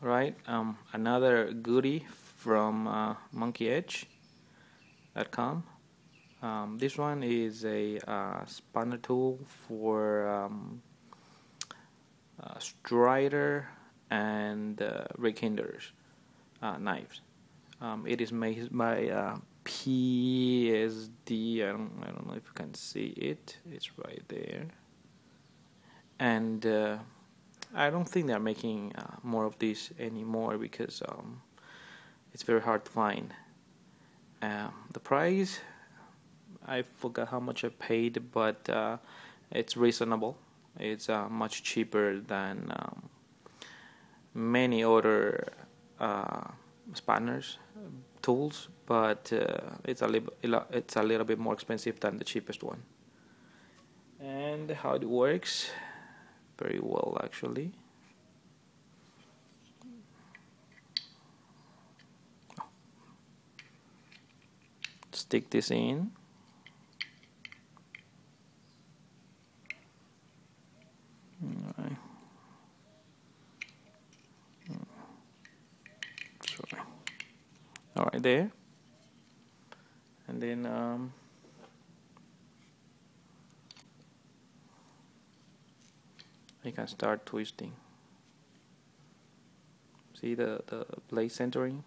Right, another goodie from monkeyedge.com. This one is a spanner tool for strider and rig hinderers knives. It is made by PSD. I don't know if you can see it. It's right there. And I don't think they're making more of this anymore because it's very hard to find. The price, I forgot how much I paid, but it's reasonable. It's much cheaper than many other spanners tools, but it's a little bit more expensive than the cheapest one. And how it works, very well actually. Stick this in. Alright. Sorry. Alright, there. And then you can start twisting. See the blade centering?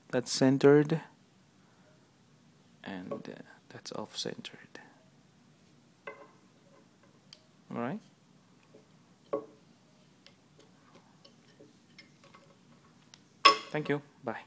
That's centered, and that's off-centered. All right. Thank you. Bye.